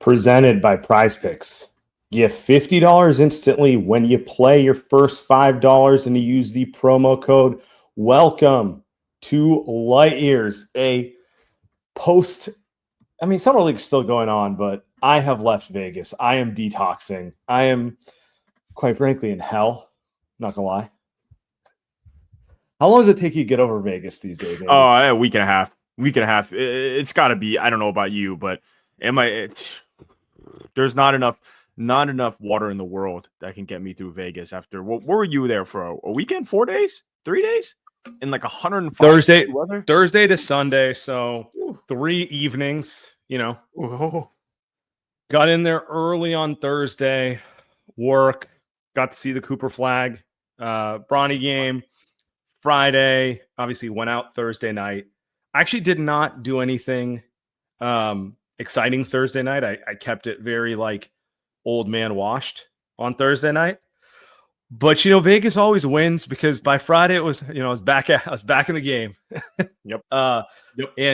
presented by Prize Picks. Get $50 instantly when you play your first $5 and you use the promo code WELCOME to Light Years. Summer League's still going on, but I have left Vegas. I am detoxing. I am, quite frankly, in hell. Not gonna lie. How long does it take you to get over Vegas these days, Andy? Oh, a week and a half. It's got to be. I don't know about you, but there's not enough water in the world that can get me through Vegas. After what were you there for a weekend? 4 days? 3 days? In like 105 weather? Thursday to Sunday, so 3 evenings. Got in there early on Thursday. Work. Got to see the Cooper Flag Bronny game. Friday, obviously went out Thursday night. I actually did not do anything exciting Thursday night. I kept it very old man washed on Thursday night. But Vegas always wins because by Friday it was I was back in the game. Yep. And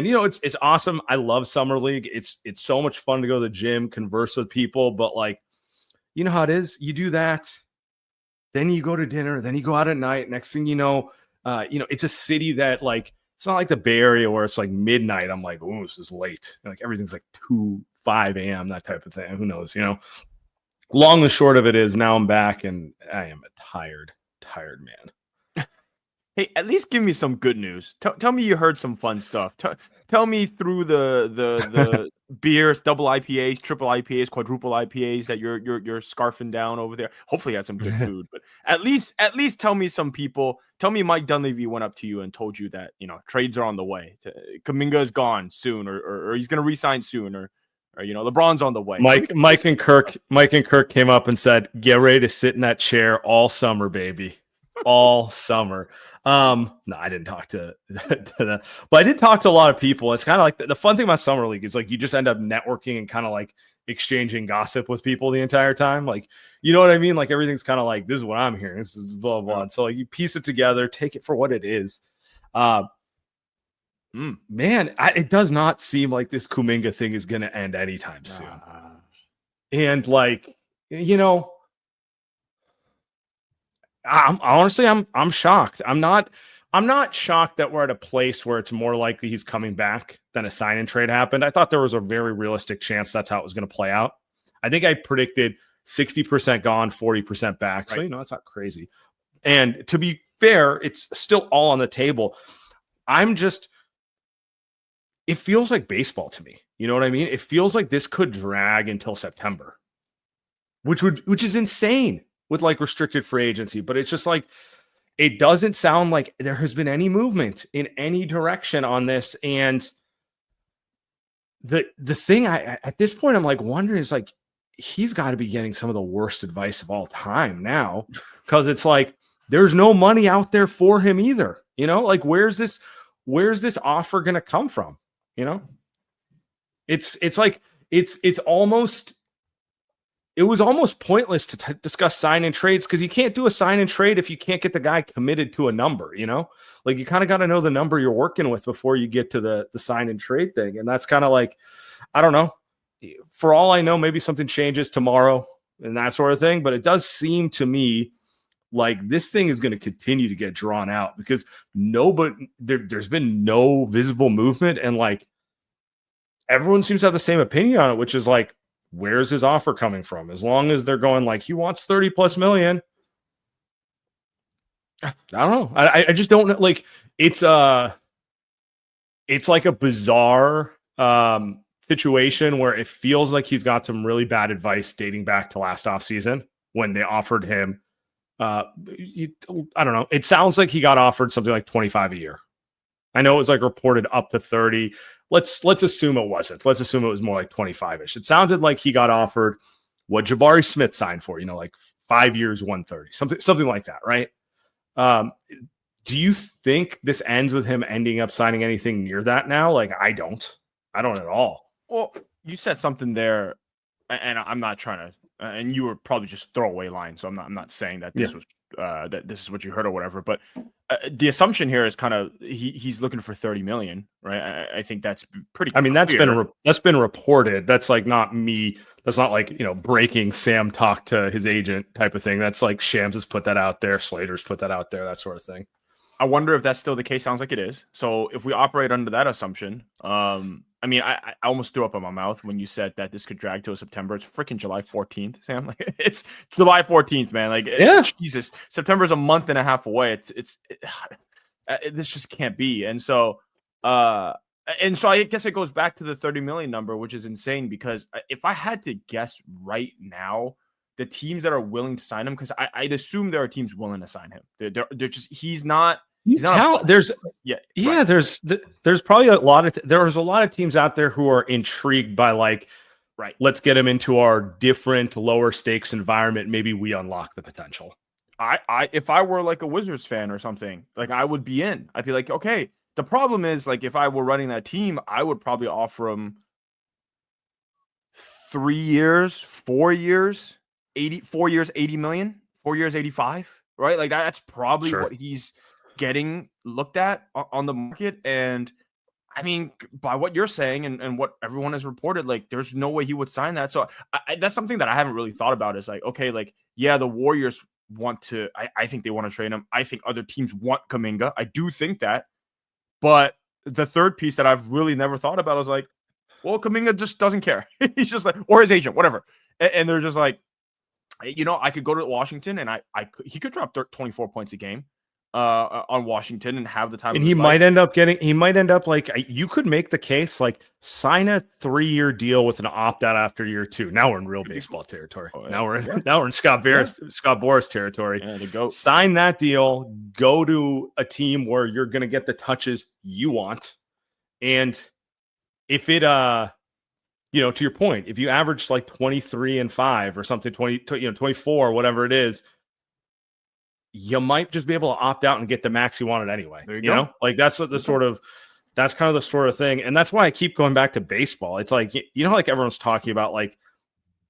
it's awesome. I love Summer League. It's so much fun to go to the gym, converse with people, but you know how it is. You do that, then you go to dinner, then you go out at night. Next thing you know, it's a city that it's not like the Bay Area where it's midnight. I'm like, oh, this is late. Everything's 5 a.m., that type of thing. Who knows, Long and short of it is now I'm back and I am a tired man. Hey, at least give me some good news. Tell me you heard some fun stuff. Tell me through the beers, double IPAs, triple IPAs, quadruple IPAs that you're scarfing down over there. Hopefully you had some good food, but at least tell me tell me Mike Dunleavy went up to you and told you that, trades are on the way. Kuminga is gone soon or he's going to resign soon or LeBron's on the way. Mike and Kirk came up and said, "Get ready to sit in that chair all summer, baby." All summer. No, I didn't talk to that, but I did talk to a lot of people. It's kind of the fun thing about Summer League is you just end up networking and kind of exchanging gossip with people the entire time. You know what I mean? Everything's kind of this is what I'm hearing. This is blah, blah. And so you piece it together, take it for what it is. Man, it does not seem like this Kuminga thing is going to end anytime soon. And I'm shocked. I'm not shocked that we're at a place where it's more likely he's coming back than a sign and trade happened. I thought there was a very realistic chance that's how it was going to play out. I think I predicted 60% gone, 40% back. Right. So, that's not crazy. And to be fair, it's still all on the table. It feels like baseball to me. You know what I mean? It feels like this could drag until September, which is insane with restricted free agency, but it's just it doesn't sound like there has been any movement in any direction on this. And the thing at this point, I'm wondering is he's got to be getting some of the worst advice of all time now. Cause it's there's no money out there for him either. Where's this offer going to come from? It was almost pointless to discuss sign and trades because you can't do a sign and trade if you can't get the guy committed to a number, you kind of got to know the number you're working with before you get to the sign and trade thing. And that's kind of I don't know. For all I know, maybe something changes tomorrow and that sort of thing. But it does seem to me this thing is going to continue to get drawn out because there's been no visible movement. And everyone seems to have the same opinion on it, which is where's his offer coming from? As long as they're going he wants 30 plus million. I don't know. I just don't know. It's a bizarre situation where it feels like he's got some really bad advice dating back to last offseason when they offered him. I don't know. It sounds like he got offered something like 25 a year. I know it was reported up to 30. Let's assume it wasn't. Let's assume it was more 25-ish. It sounded like he got offered what Jabari Smith signed for, 5 years, 130, something like that, right? Do you think this ends with him ending up signing anything near that now? I don't at all. Well, you said something there, and I'm not trying to and you were probably just throwaway line. So I'm not saying that this was that this is what you heard or whatever. But the assumption here is kind of he's looking for 30 million, right? I think that's pretty. I mean, clear. that's been reported. That's like not me. That's not like, breaking Sam talk to his agent type of thing. That's like Shams has put that out there. Slater's put that out there, that sort of thing. I wonder if that's still the case. Sounds like it is. So if we operate under that assumption, I mean, I almost threw up in my mouth when you said that this could drag till September. It's freaking July 14th, Sam. Like, it's July 14th, man. Like, Jesus, September's a month and a half away. This just can't be. And so I guess it goes back to the 30 million number, which is insane because if I had to guess right now, the teams that are willing to sign him, because I'd assume there are teams willing to sign him. They're just he's not. He's talented. There's probably a lot of teams out there who are intrigued by like, right, let's get him into our different lower stakes environment. Maybe we unlock the potential. If I were like a Wizards fan or something, like I would be in. I'd be like, okay. The problem is, like, if I were running that team, I would probably offer him 3 years, 4 years, 4 years, 80 million, 4 years, 85, right? Like that's probably what he's getting looked at on the market. And I mean, by what you're saying and what everyone has reported, like there's no way he would sign that. So that's something that I haven't really thought about is like, okay, like, yeah, the Warriors want to, I think they want to trade him. I think other teams want Kuminga. I do think that. But the third piece that I've really never thought about is like, well, Kuminga just doesn't care. He's just like, or his agent, whatever. And they're just like, I could go to Washington and he could drop 24 points a game on Washington and have the time. And he might end up like, you could make the case like sign a 3-year deal with an opt out after year 2. Now we're in real baseball territory. Now we're in Scott Boras territory. Yeah, to go sign that deal, go to a team where you're going to get the touches you want. And if it, to your point, if you average like 23 and 5 or something, 24, whatever it is, you might just be able to opt out and get the max you wanted anyway. There you go. Like that's kind of the sort of thing. And that's why I keep going back to baseball. It's like, like everyone's talking about like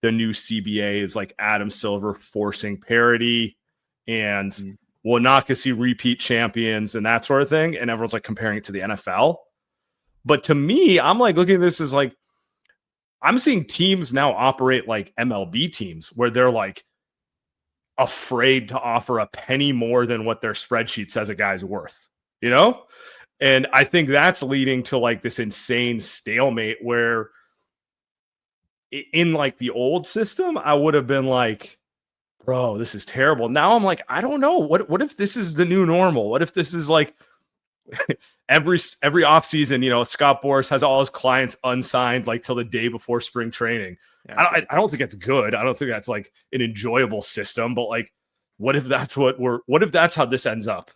the new CBA is like Adam Silver forcing parity and we're not going to see repeat champions and that sort of thing. And everyone's like comparing it to the NFL. But to me, I'm like looking at this as like, I'm seeing teams now operate like MLB teams where they're like afraid to offer a penny more than what their spreadsheet says a guy's worth, And I think that's leading to like this insane stalemate where in like the old system, I would have been like, bro, this is terrible. Now I'm like, I don't know. What if this is the new normal? What if this is like every offseason, Scott Boras has all his clients unsigned like till the day before spring training. Yeah, I don't think that's good. I don't think that's like an enjoyable system, but like, what if that's how this ends up?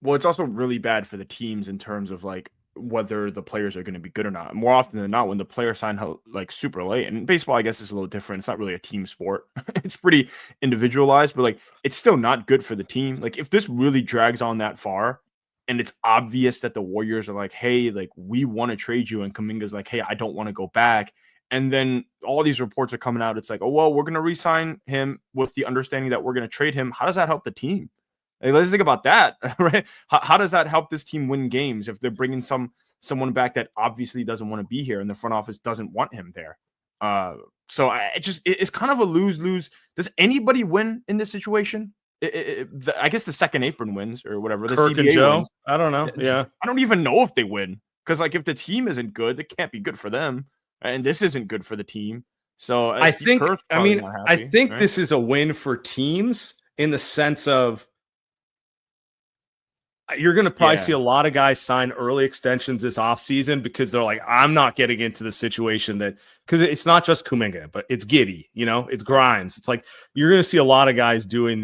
Well, it's also really bad for the teams in terms of like whether the players are going to be good or not. More often than not, when the players sign like super late, and baseball, I guess, is a little different. It's not really a team sport. It's pretty individualized, but like it's still not good for the team. Like if this really drags on that far, and it's obvious that the Warriors are like, hey, like we want to trade you. And Kuminga's like, hey, I don't want to go back. And then all these reports are coming out. It's like, oh, well, we're going to re-sign him with the understanding that we're going to trade him. How does that help the team? Like, let's think about that, right? How does that help this team win games if they're bringing someone back that obviously doesn't want to be here and the front office doesn't want him there? So it's kind of a lose-lose. Does anybody win in this situation? I guess the second apron wins or whatever. The Kirk CBA and Joe. wins. I don't know. Yeah, I don't even know if they win because like if the team isn't good, it can't be good for them, and this isn't good for the team. So I think right? This is a win for teams in the sense of you're going to probably see a lot of guys sign early extensions this offseason because they're like, I'm not getting into the situation that because it's not just Kuminga, but it's Giddey, it's Grimes. It's like you're going to see a lot of guys doing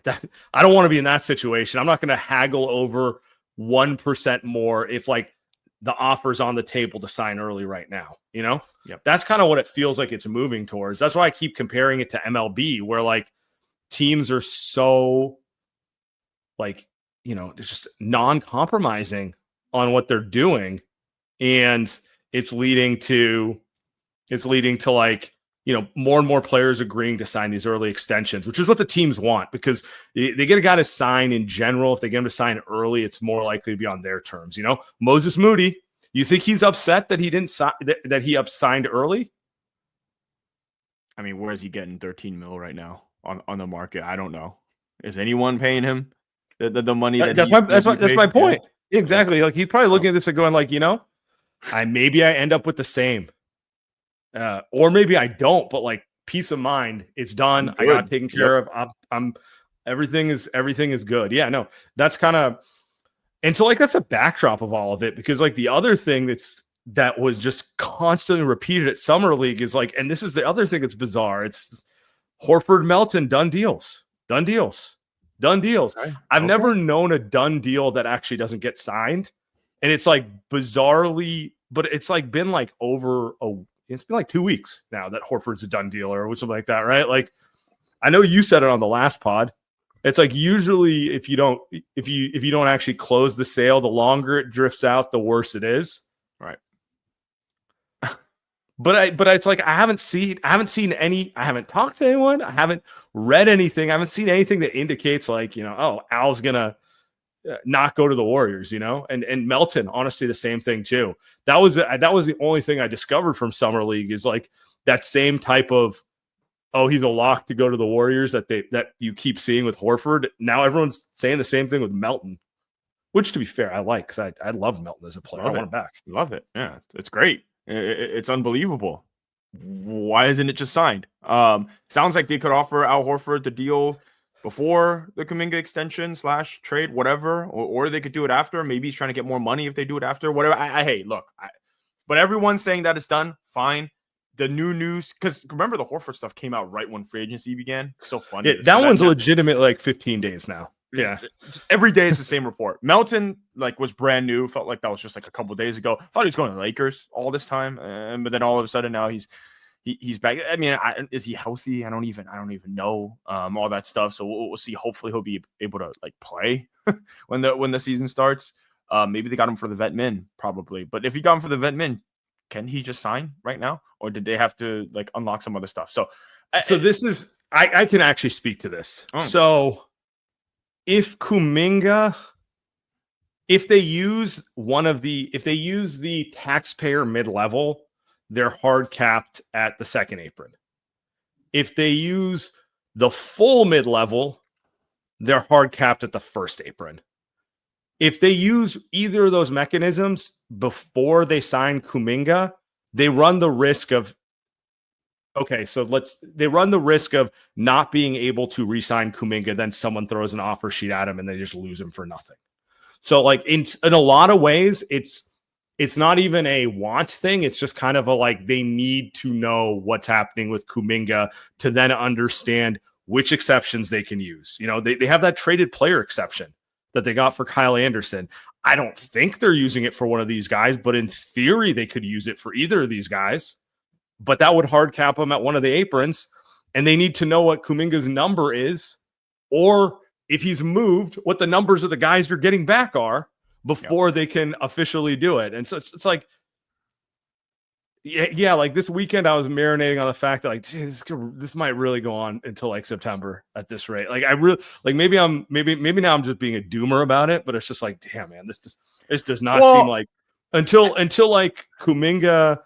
that I don't want to be in that situation. I'm not going to haggle over 1% more if like the offer's on the table to sign early right now, Yep. That's kind of what it feels like it's moving towards. That's why I keep comparing it to MLB where like teams are so like, they're just non-compromising on what they're doing. And it's leading to like more and more players agreeing to sign these early extensions, which is what the teams want, because they get a guy to sign in general. If they get him to sign early, it's more likely to be on their terms. Moses Moody, you think he's upset that he didn't sign, that he signed early? I mean, where is he getting 13 mil right now on the market? I don't know. Is anyone paying him the money that's my point. Yeah. Exactly. Yeah. Like, he's probably looking at this and going like, maybe I end up with the same. Or maybe I don't, but like, peace of mind, it's done. I got taken care of. I'm everything is good. Yeah, no, that's kind of, and so like, that's a backdrop of all of it, because like the other thing that was just constantly repeated at Summer League is like, and this is the other thing that's bizarre. It's Horford, Melton, done deals. I've never known a done deal that actually doesn't get signed. And it's like bizarrely, but it's like been like it's been like 2 weeks now that Horford's a done deal or something like that, right? Like, I know you said it on the last pod. It's like, usually if you don't actually close the sale, the longer it drifts out, the worse it is. Right. But it's like, I haven't seen any, I haven't talked to anyone, I haven't read anything, I haven't seen anything that indicates like, Al's gonna not go to the Warriors, and Melton, honestly, the same thing too. That was the only thing I discovered from Summer League, is like that same type of, he's a lock to go to the Warriors that you keep seeing with Horford. Now everyone's saying the same thing with Melton, which, to be fair, I like, because I love Melton as a player. I want him back. Love it. Yeah, it's great. It's unbelievable. Why isn't it just signed? Sounds like they could offer Al Horford the deal before the Kuminga extension / trade, whatever, or they could do it after. Maybe he's trying to get more money if they do it after, whatever. Hey, look, but everyone's saying that it's done. Fine. The new news, because remember, the Horford stuff came out right when free agency began. So funny. Yeah, that one's legitimate, like 15 days now. Yeah. Every day it's the same report. Melton was brand new. Felt like that was just like a couple of days ago. Thought he was going to the Lakers all this time. But then all of a sudden now he's back. I mean, is he healthy? I don't even know all that stuff. So we'll see. Hopefully he'll be able to play when the season starts. Maybe they got him for the vet min, probably. But if he got him for the vet min, can he just sign right now? Or did they have to unlock some other stuff? So this is, I can actually speak to this. So if Kuminga, if they use the taxpayer mid-level, they're hard capped at the second apron. If they use the full mid-level, they're hard capped at the first apron. If they use either of those mechanisms before they sign Kuminga, they run the risk of not being able to re-sign Kuminga. Then someone throws an offer sheet at him and they just lose him for nothing. So like in a lot of ways, it's not even a want thing. It's just kind of a they need to know what's happening with Kuminga to then understand which exceptions they can use. They have that traded player exception that they got for Kyle Anderson. I don't think they're using it for one of these guys, but in theory, they could use it for either of these guys. But that would hard cap them at one of the aprons, and they need to know what Kuminga's number is, or if he's moved, what the numbers of the guys you're getting back are before they can officially do it. And so it's like, yeah, like this weekend I was marinating on the fact that this might really go on until September at this rate. Like I really maybe now I'm just being a doomer about it, but it's just like, damn, man, this does not seem like until Kuminga,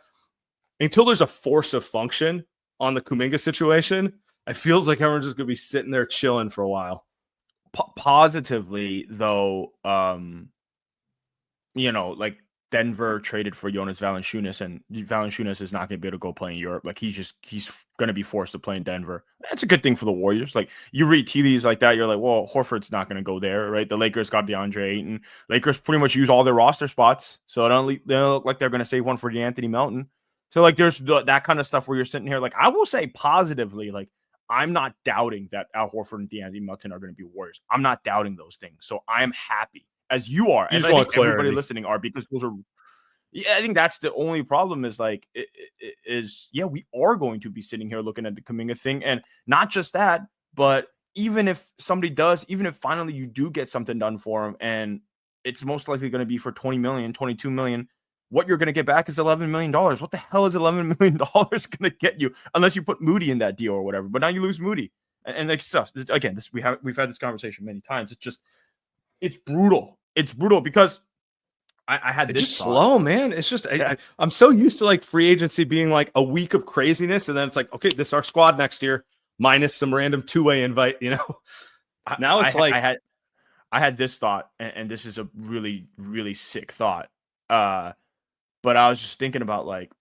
until there's a force of function on the Kuminga situation, it feels like everyone's just gonna be sitting there chilling for a while. Positively though, Denver traded for Jonas Valanciunas, and Valanciunas is not going to be able to go play in Europe. He's going to be forced to play in Denver. That's a good thing for the Warriors. You read tea leaves like that, you're like, well, Horford's not going to go there, right? The Lakers got DeAndre Ayton. Lakers pretty much use all their roster spots, so they don't look like they're going to save one for DeAnthony Melton. So there's that kind of stuff where you're sitting here. I will say positively, I'm not doubting that Al Horford and DeAnthony Melton are going to be Warriors. I'm not doubting those things. So I am happy. As you are, and I think everybody listening are, because those are. Yeah, I think that's the only problem. Is we are going to be sitting here looking at the Kuminga thing, and not just that, but even if finally you do get something done for him, and it's most likely going to be for $20 million, $22 million, what you're going to get back is $11 million. What the hell is $11 million going to get you unless you put Moody in that deal or whatever? But now you lose Moody. And like stuff again, we've had this conversation many times. It's brutal. It's brutal because I had it's this just thought. slow, man. It's just I'm so used to like free agency being like a week of craziness, and then it's like, okay, this is our squad next year, minus some random two-way invite. Now it's I had this thought, and this is a really, really sick thought. But I was just thinking about like,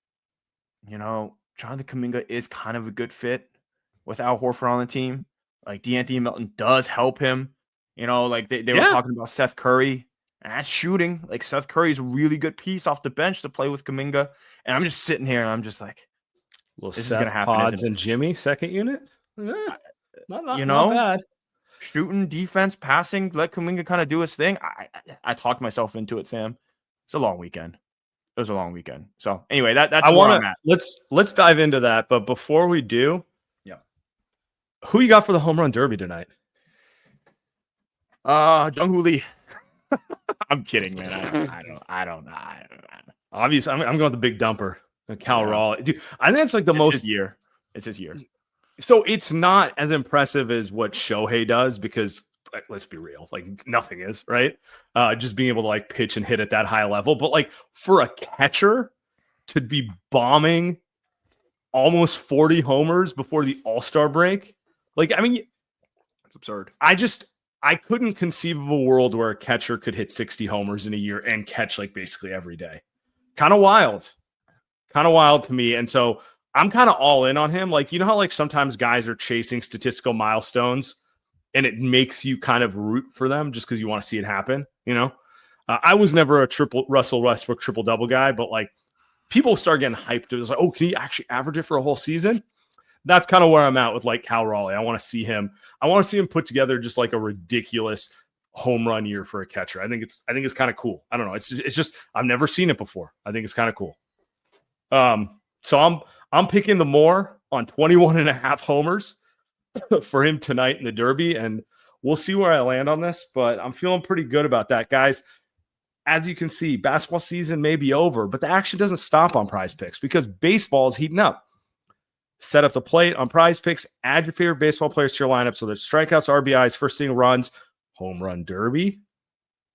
Jonathan Kuminga is kind of a good fit with Al Horford on the team. Like D'Anthony Melton does help him. Like they were talking about Steph Curry. And that's shooting. Like Steph Curry is a really good piece off the bench to play with Kuminga. And I'm just sitting here and I'm just like, little this Seth is gonna happen. Pods and Jimmy second unit. Not bad. Shooting, defense, passing, let Kuminga kind of do his thing. I talked myself into it, Sam. It's a long weekend. It was a long weekend. So anyway, that's where I'm at. Let's dive into that. But before we do, who you got for the home run derby tonight? Jung-Hoo Lee. I'm kidding, man. I don't know. Obviously, I'm going with the big dumper, Cal Raleigh. Dude, I think it's like his year. It's his year. So it's not as impressive as what Shohei does because let's be real, like nothing is, right? Just being able to like pitch and hit at that high level. But like for a catcher to be bombing almost 40 homers before the All-Star break, like, I mean, it's absurd. I couldn't conceive of a world where a catcher could hit 60 homers in a year and catch like basically every day. Kind of wild to me. And so I'm kind of all in on him. Like, how like sometimes guys are chasing statistical milestones and it makes you kind of root for them just because you want to see it happen. I was never a Russell Westbrook triple-double guy, but like people start getting hyped. It was like, oh, can he actually average it for a whole season? That's kind of where I'm at with like Cal Raleigh. I want to see him put together just like a ridiculous home run year for a catcher. I think it's kind of cool. I don't know. It's just I've never seen it before. I think it's kind of cool. So I'm picking the more on 21.5 homers for him tonight in the Derby, and we'll see where I land on this, but I'm feeling pretty good about that, guys. As you can see, basketball season may be over, but the action doesn't stop on Prize Picks because baseball is heating up. Set up the plate on Prize Picks. Add your favorite baseball players to your lineup so there's strikeouts, RBIs, first inning runs, home run derby.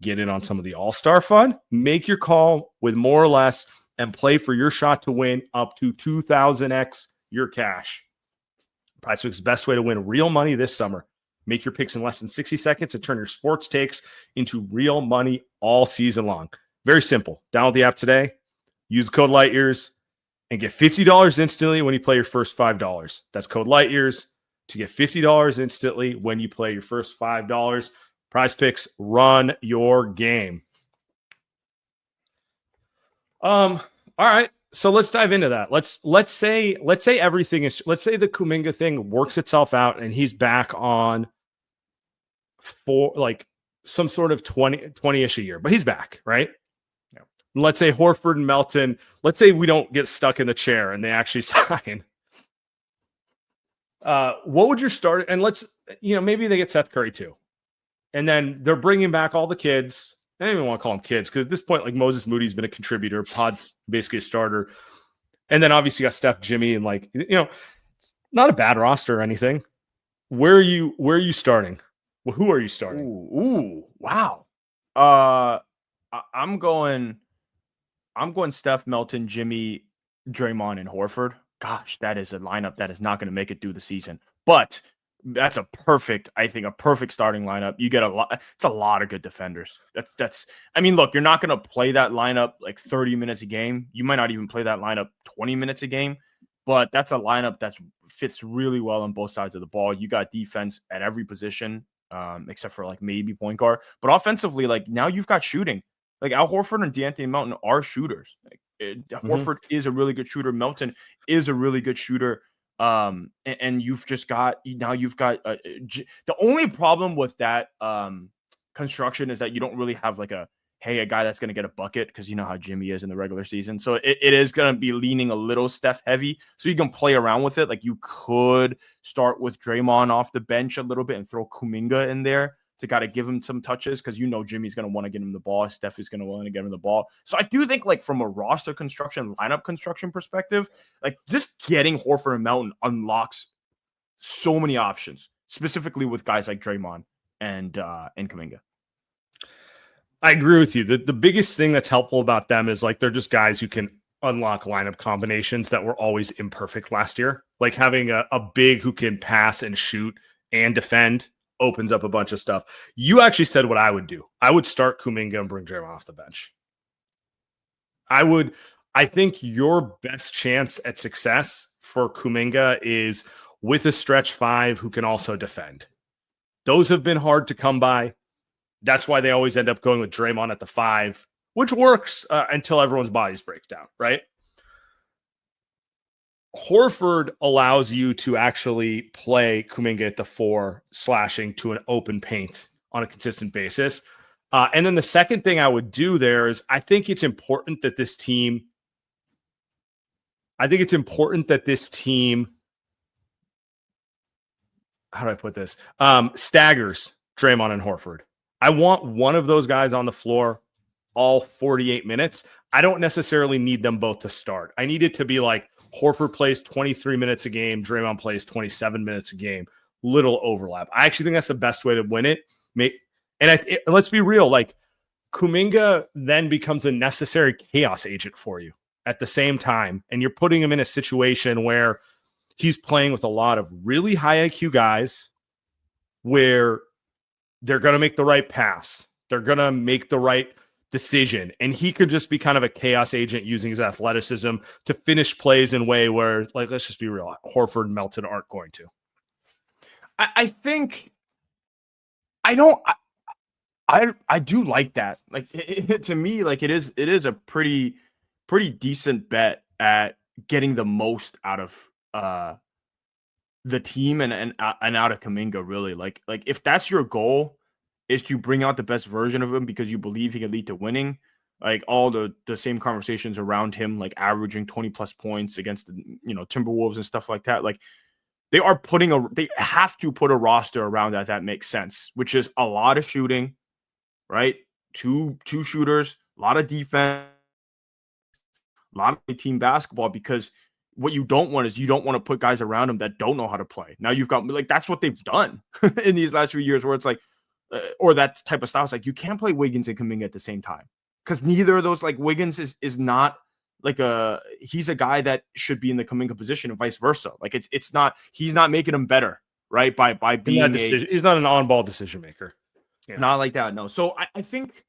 Get in on some of the all-star fun. Make your call with more or less and play for your shot to win up to 2,000x your cash. Prize Picks is the best way to win real money this summer. Make your picks in less than 60 seconds and turn your sports takes into real money all season long. Very simple. Download the app today. Use code LightYears. And get $50 instantly when you play your first $5. That's code LightYears to get $50 instantly when you play your first $5. Prize Picks, run your game. All right. So let's dive into that. Let's say everything is. Let's say the Kuminga thing works itself out and he's back on for like some sort of 20-ish a year, but he's back, right? Let's say Horford and Melton, let's say we don't get stuck in the chair and they actually sign. What would your start? And maybe they get Seth Curry too. And then they're bringing back all the kids. I don't even want to call them kids because at this point, like Moses Moody's been a contributor. Pod's basically a starter. And then obviously you got Steph, Jimmy, and it's not a bad roster or anything. Where are you starting? Well, who are you starting? Ooh, wow. I'm going Steph, Melton, Jimmy, Draymond, and Horford. Gosh, that is a lineup that is not going to make it through the season. But that's a perfect starting lineup. You get it's a lot of good defenders. I mean, look, you're not going to play that lineup like 30 minutes a game. You might not even play that lineup 20 minutes a game, but that's a lineup that fits really well on both sides of the ball. You got defense at every position, except for like maybe point guard. But offensively, like now you've got shooting. Like Al Horford and D'Anthony Melton are shooters. Horford is a really good shooter. Melton is a really good shooter. And you've got the only problem with that construction is that you don't really have like a guy that's going to get a bucket because you know how Jimmy is in the regular season. So it is going to be leaning a little Steph heavy. So you can play around with it. Like you could start with Draymond off the bench a little bit and throw Kuminga in there. to kind of give him some touches because Jimmy's going to want to get him the ball. Steph is going to want to get him the ball. So I do think like from a roster construction, lineup construction perspective, like just getting Horford and Melton unlocks so many options, specifically with guys like Draymond and Kuminga. I agree with you. The biggest thing that's helpful about them is like they're just guys who can unlock lineup combinations that were always imperfect last year. Like having a big who can pass and shoot and defend opens up a bunch of stuff. You actually said what I would do. I would start Kuminga and bring Draymond off the bench. I think your best chance at success for Kuminga is with a stretch five who can also defend. Those have been hard to come by. That's why they always end up going with Draymond at the five, which works until everyone's bodies break down, right? Horford allows you to actually play Kuminga at the four, slashing to an open paint on a consistent basis. And then the second thing I would do there is I think it's important that this team how do I put this? Staggers Draymond and Horford. I want one of those guys on the floor all 48 minutes. I don't necessarily need them both to start. I need it to be like Horford plays 23 minutes a game, Draymond plays 27 minutes a game, little overlap. I actually think that's the best way to win it. Let's be real, like Kuminga then becomes a necessary chaos agent for you at the same time. And you're putting him in a situation where he's playing with a lot of really high IQ guys where they're going to make the right pass. They're going to make the right decision. And he could just be kind of a chaos agent using his athleticism to finish plays in a way where, like, let's just be real, Horford and Melton aren't going to. I think I do like that. Like to me, like it is a pretty decent bet at getting the most out of the team and out of Kuminga, really. Like if that's your goal, is to bring out the best version of him because you believe he can lead to winning, like all the same conversations around him, like averaging 20 plus points against the Timberwolves and stuff like that. Like they have to put a roster around that makes sense, which is a lot of shooting, right? Two shooters, a lot of defense, a lot of team basketball, because what you don't want to put guys around him that don't know how to play. Now you've got, like, that's what they've done in these last few years, where it's like, or that type of style. It's like you can't play Wiggins and Kuminga at the same time, because neither of those, like Wiggins is not like he's a guy that should be in the Kuminga position and vice versa. Like it's not, he's not making him better, right? By being he's not an on-ball decision maker. Yeah. Not like that. No. So I think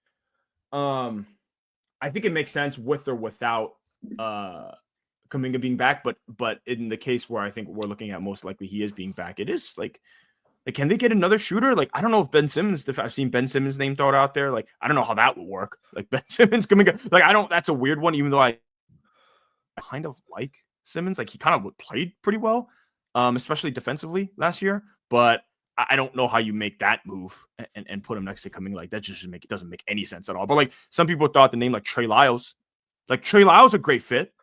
it makes sense with or without Kuminga being back, but in the case where I think we're looking at most likely he is being back, it is like can they get another shooter? Like, I don't know if Ben Simmons, I've seen Ben Simmons' name thrown out there. Like, I don't know how that would work. Like Ben Simmons Kuminga, like that's a weird one, even though I kind of like Simmons. Like he kind of played pretty well, especially defensively last year, but I don't know how you make that move and put him next to Kuminga. Like that it doesn't make any sense at all. But like some people thought the name like Trey Lyles a great fit,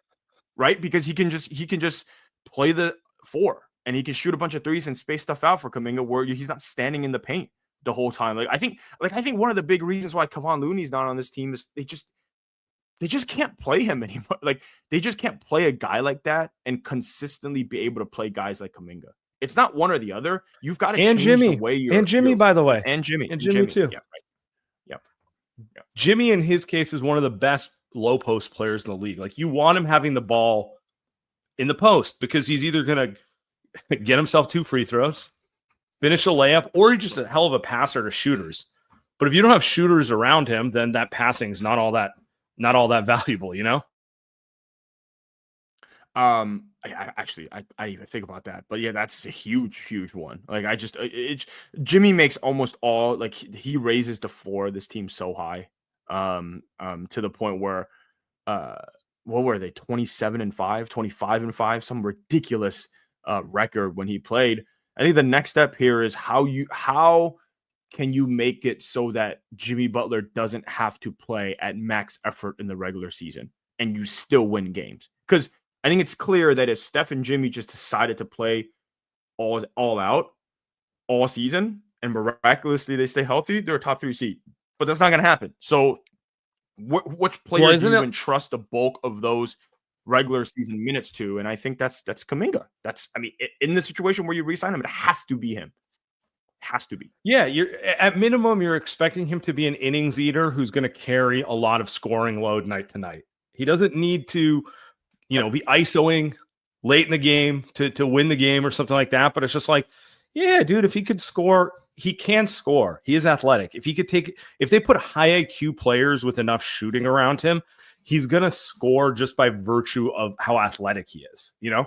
right? Because he can just play the four and he can shoot a bunch of threes and space stuff out for Kuminga where he's not standing in the paint the whole time. I think one of the big reasons why Kevon Looney's not on this team is they just can't play him anymore. Like they just can't play a guy like that and consistently be able to play guys like Kuminga. It's not one or the other. You've got to change Jimmy. the way Jimmy, by the way. And Jimmy too. Yeah, right. Yep. Jimmy, in his case, is one of the best low post players in the league. Like you want him having the ball in the post because he's either going to get himself 2 free throws, finish a layup, or he's just a hell of a passer to shooters. But if you don't have shooters around him, then that passing is not all that valuable, you know? I didn't even think about that, but yeah, that's a huge one. Like Jimmy makes almost all, like he raises the floor of this team so high, to the point where, what were they? 27-5, 25-5, some ridiculous record when he played. I think the next step here is how can you make it so that Jimmy Butler doesn't have to play at max effort in the regular season and you still win games? Because I think it's clear that if Steph and Jimmy just decided to play all out all season and miraculously they stay healthy, they're a top 3 seed. But that's not going to happen. So which player do you entrust the bulk of those regular season minutes to? And I think that's Kuminga. In the situation where you re-sign him, it has to be him. Has to be. Yeah, you're at minimum, you're expecting him to be an innings eater who's going to carry a lot of scoring load night to night. He doesn't need to, be ISOing late in the game to win the game or something like that. But it's just like, yeah, dude, if he could score, he can score. He is athletic. If they put high IQ players with enough shooting around him, he's going to score just by virtue of how athletic he is. You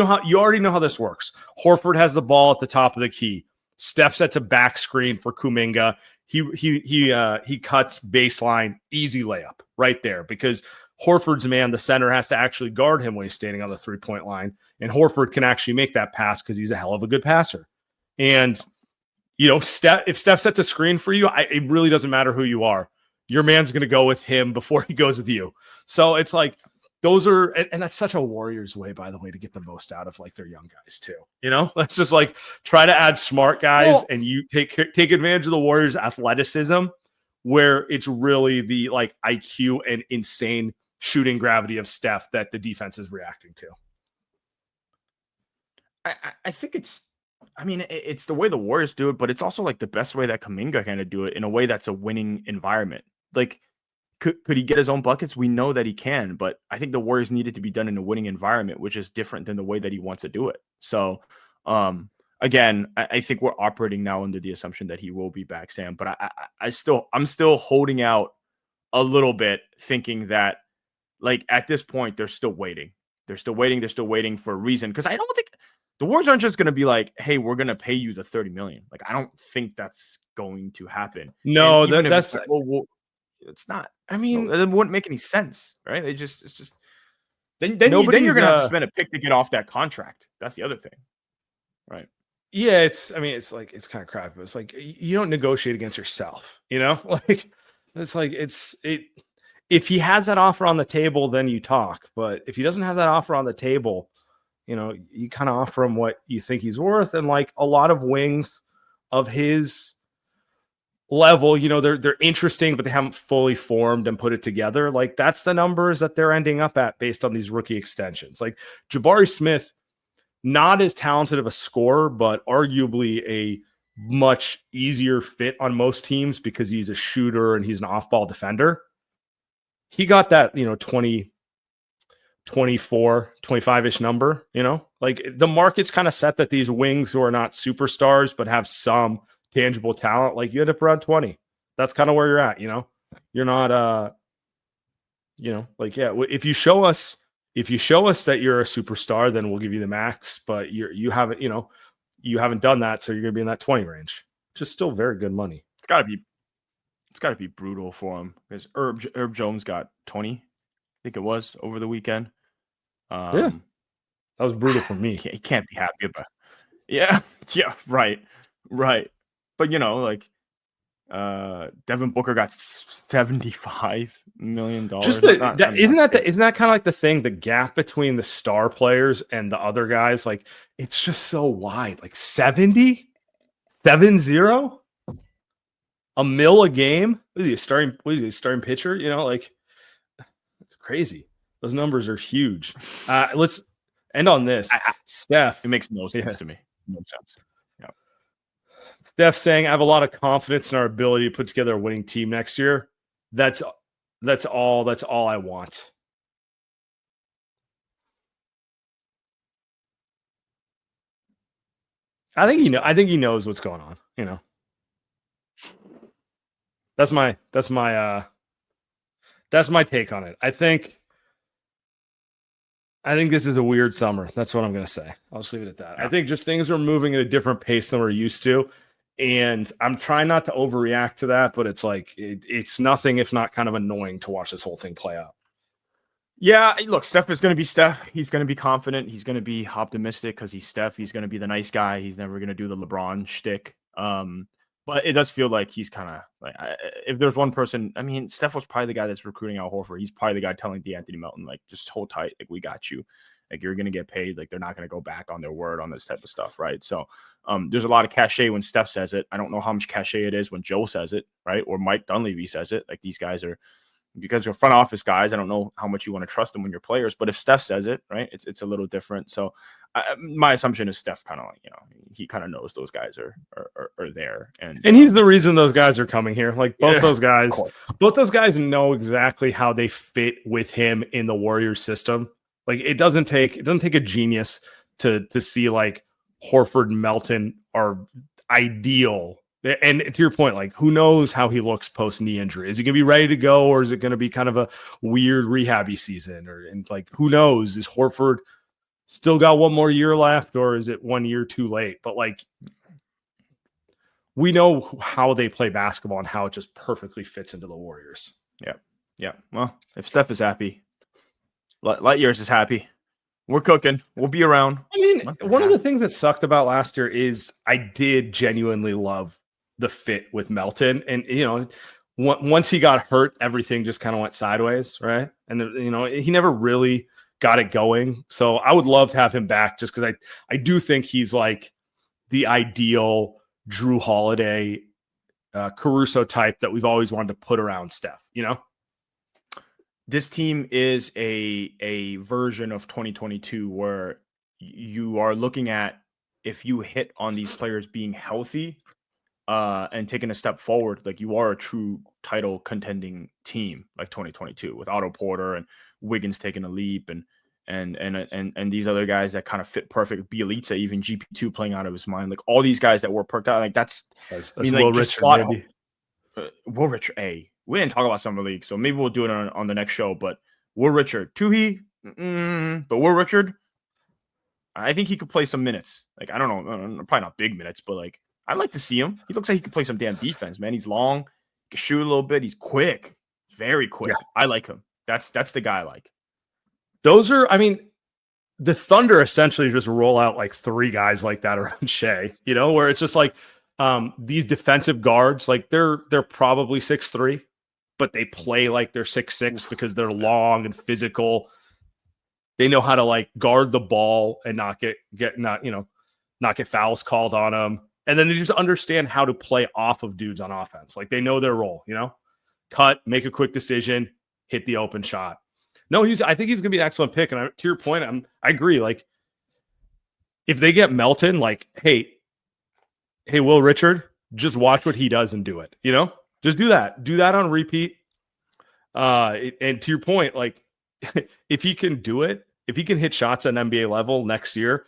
already know how this works. Horford has the ball at the top of the key. Steph sets a back screen for Kuminga. He cuts baseline, easy layup right there because Horford's man, the center, has to actually guard him when he's standing on the 3-point line. And Horford can actually make that pass because he's a hell of a good passer. And, if Steph sets a screen for you, it really doesn't matter who you are. Your man's going to go with him before he goes with you. So it's like, those are, and that's such a Warriors way, by the way, to get the most out of like their young guys too. Let's just like try to add smart guys and you take advantage of the Warriors' athleticism, where it's really the like IQ and insane shooting gravity of Steph that the defense is reacting to. I think it's the way the Warriors do it, but it's also like the best way that Kuminga kind of do it in a way that's a winning environment. Like, could he get his own buckets? We know that he can, but I think the Warriors needed to be done in a winning environment, which is different than the way that he wants to do it. So, again, I think we're operating now under the assumption that he will be back, Sam. But I'm still holding out a little bit, thinking that like at this point they're still waiting. They're still waiting for a reason, because I don't think the Warriors aren't just going to be like, "Hey, we're going to pay you the $30 million." Like, I don't think that's going to happen. No, that's. It's not. I mean, it wouldn't make any sense, right? It's just then you're gonna have to spend a pick to get off that contract. That's the other thing, right? Yeah, it's kind of crap. It's like you don't negotiate against yourself, like if he has that offer on the table, then you talk. But if he doesn't have that offer on the table, you kind of offer him what you think he's worth, and like a lot of wings of his level, they're interesting, but they haven't fully formed and put it together. Like that's the numbers that they're ending up at based on these rookie extensions. Like Jabari Smith, not as talented of a scorer, but arguably a much easier fit on most teams because he's a shooter and he's an off-ball defender. He got that, 20, 24, 25-ish number, like the market's kind of set that these wings who are not superstars, but have some tangible talent, like you end up around 20. That's kind of where you're at. You're not like, yeah, if you show us that you're a superstar, then we'll give you the max, but you haven't done that, so you're gonna be in that 20 range, which is still very good money. It's gotta be brutal for him, because Herb Jones got 20, I think it was, over the weekend. Yeah, that was brutal for me. He can't be happy about it. Yeah, right. But Devin Booker got $75 million. Just isn't that kind of like the thing? The gap between the star players and the other guys, like it's just so wide. Like 70, $70 million a game. What is he starting pitcher? Like it's crazy. Those numbers are huge. Let's end on this. Steph. It makes no sense to me. No sense. Steph saying, I have a lot of confidence in our ability to put together a winning team next year. That's all I want. I think he knows what's going on, That's my take on it. I think this is a weird summer. That's what I'm going to say. I'll just leave it at that. Yeah. I think just things are moving at a different pace than we're used to. And I'm trying not to overreact to that, but it's like, it's nothing if not kind of annoying to watch this whole thing play out. Yeah, look, Steph is going to be Steph. He's going to be confident. He's going to be optimistic because he's Steph. He's going to be the nice guy. He's never going to do the LeBron shtick. But it does feel like he's kind of like, if there's one person, I mean, Steph was probably the guy that's recruiting Al Horford. He's probably the guy telling DeAnthony Melton, like, just hold tight. Like, we got you. Like you're going to get paid. Like they're not going to go back on their word on this type of stuff, right? So there's a lot of cachet when Steph says it. I don't know how much cachet it is when Joe says it, right? Or Mike Dunleavy says it. Like these guys are, because they're front office guys. I don't know how much you want to trust them when you're players, but if Steph says it, right, it's a little different. So my assumption is Steph kind of like, he kind of knows those guys are there, and he's the reason those guys are coming here. Like both those guys know exactly how they fit with him in the Warriors system. Like it doesn't take a genius to see like Horford and Melton are ideal. And to your point, like who knows how he looks post knee injury? Is he gonna be ready to go, or is it gonna be kind of a weird rehabby season? And like who knows? Is Horford still got one more year left, or is it 1 year too late? But like we know how they play basketball and how it just perfectly fits into the Warriors. Yeah. Well, if Steph is happy, Light Years is happy. We're cooking. We'll be around. I mean, one of the things that sucked about last year is I did genuinely love the fit with Melton. And, once he got hurt, everything just kind of went sideways, right? And, he never really got it going. So I would love to have him back just because I do think he's like the ideal Drew Holiday, Caruso type that we've always wanted to put around Steph, This team is a version of 2022 where you are looking at if you hit on these players being healthy and taking a step forward, like you are a true title contending team like 2022 with Otto Porter and Wiggins taking a leap and these other guys that kind of fit perfect. Bielitsa, even GP2 playing out of his mind, like all these guys that were perked out. Like that's Will Richard, maybe. Will Richard, we didn't talk about Summer League, so maybe we'll do it on the next show. But Will Richard, Tuhi, but Will Richard, I think he could play some minutes. Like, I don't know, probably not big minutes, but like, I'd like to see him. He looks like he could play some damn defense, man. He's long, he can shoot a little bit. He's quick, very quick. Yeah. I like him. That's the guy I like. Those are, the Thunder essentially just roll out like three guys like that around Shea, where it's just like these defensive guards, like they're probably 6'3", but they play like they're 6'6" because they're long and physical. They know how to like guard the ball and not get fouls called on them. And then they just understand how to play off of dudes on offense. Like they know their role, cut, make a quick decision, hit the open shot. No, I think he's going to be an excellent pick. And to your point, I agree. Like if they get Melton, like, hey, Will Richard, just watch what he does and do it, just do that on repeat. And to your point, like if he can do it, if he can hit shots at an NBA level next year,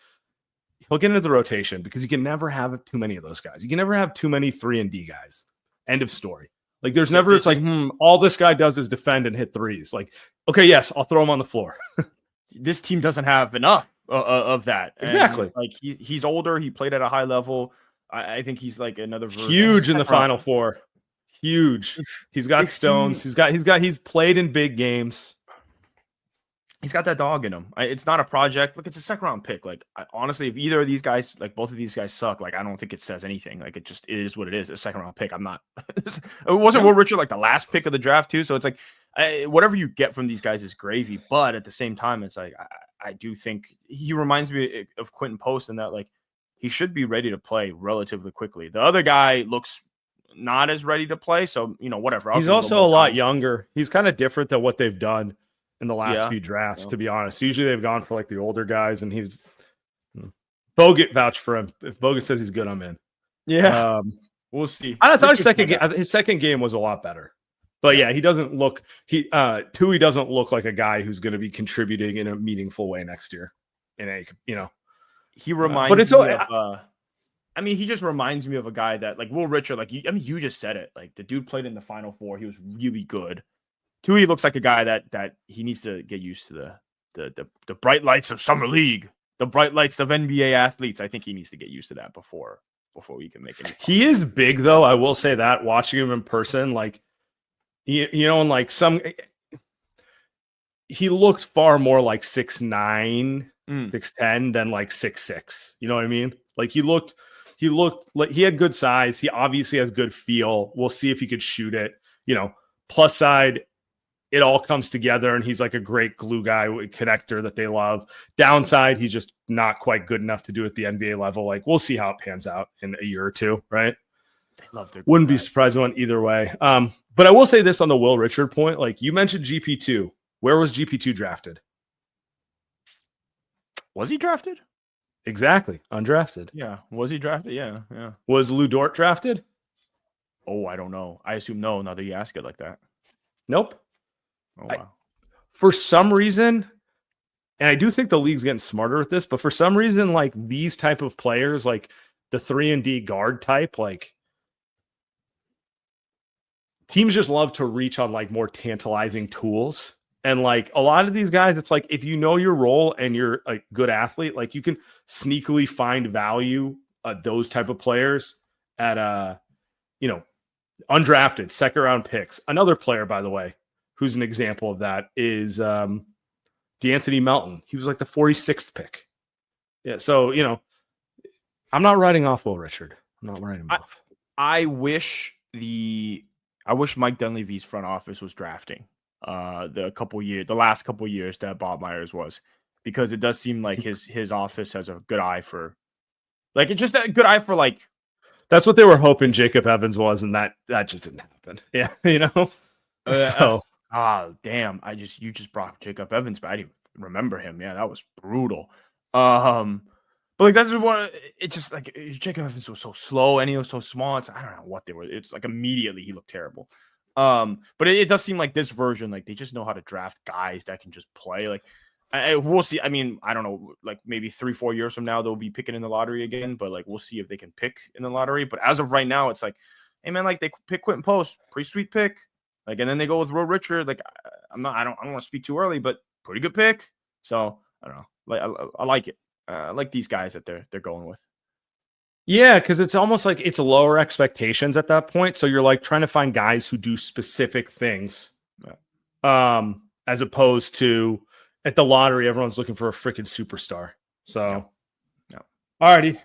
he'll get into the rotation because you can never have too many of those guys. You can never have too many 3-and-D guys. End of story. Like there's never, it's like, all this guy does is defend and hit threes. Like, okay, yes, I'll throw him on the floor. This team doesn't have enough of that. Exactly. And like he's older. He played at a high level. I think he's like another huge in the Final Four. Huge. He's got stones. He's played in big games. He's got that dog in him. It's not a project. Look, it's a second round pick. Like honestly, if either of these guys, like both of these guys suck, like I don't think it says anything. Like it just is what it is. A second round pick. I'm not. It wasn't Will Richard like the last pick of the draft too. So it's like whatever you get from these guys is gravy. But at the same time, it's like I do think he reminds me of Quentin Post in that like he should be ready to play relatively quickly. The other guy looks not as ready to play. So whatever. He's also a lot younger. He's kind of different than what they've done in the last few drafts, to be honest. Usually they've gone for like the older guys, and he's Bogut vouched for him. If Bogut says he's good, I'm in. Yeah. We'll see. I thought his second game was a lot better. But yeah, he doesn't look Tui doesn't look like a guy who's going to be contributing in a meaningful way next year. He reminds me of he just reminds me of a guy that like Will Richard, like you just said it. Like the dude played in the Final Four. He was really good. Tui looks like a guy that he needs to get used to the bright lights of Summer League, the bright lights of NBA athletes. I think he needs to get used to that before we can make it. He is big though. I will say that watching him in person, like and like he looked far more like 6'9", 6'10" than like 6'6". You know what I mean? Like he looked like he had good size. He obviously has good feel. We'll see if he could shoot it. Plus side, it all comes together and he's like a great glue guy, connector that they love. Downside, he's just not quite good enough to do it at the NBA level. Like, we'll see how it pans out in a year or two, right? They love their Wouldn't be surprised on either way. But I will say this on the Will Richard point. Like, you mentioned GP2. Where was GP2 drafted? Was he drafted? Exactly. Undrafted. Yeah. Was he drafted? Yeah. Was Lou Dort drafted? Oh, I don't know. I assume no, now that you ask it like that. Nope. Oh, wow. For some reason, and I do think the league's getting smarter with this, but for some reason, like these type of players, like the 3-and-D guard type, like teams just love to reach on like more tantalizing tools. And like a lot of these guys, it's like if you know your role and you're a good athlete, like you can sneakily find value those type of players at undrafted second round picks. Another player, by the way, who's an example of that is DeAnthony Melton. He was like the 46th pick. Yeah, so I'm not writing off Will Richard. I'm not writing him off. I wish Mike Dunleavy's front office was drafting the last couple years that Bob Myers was, because it does seem like his office has a good eye for, like, it's just a good eye for, like, that's what they were hoping Jacob Evans was, and that just didn't happen. Yeah, so damn, you just brought Jacob Evans, but I didn't remember him. Yeah, that was brutal. But like that's what it's just like. Jacob Evans was so slow and he was so small. I don't know what they were. It's like immediately he looked terrible. But it does seem like this version, like they just know how to draft guys that can just play. Like we'll see. I mean, I don't know. Like maybe 3-4 years from now they'll be picking in the lottery again. But like we'll see if they can pick in the lottery. But as of right now, it's like, hey man, like they pick Quentin Post, pretty sweet pick. Like, and then they go with Will Richard. Like I don't want to speak too early, but pretty good pick. So I don't know. Like I like it. I like these guys that they're going with. Yeah, because it's almost like it's lower expectations at that point. So you're like trying to find guys who do specific things, as opposed to at the lottery, everyone's looking for a freaking superstar. So, yeah. All righty.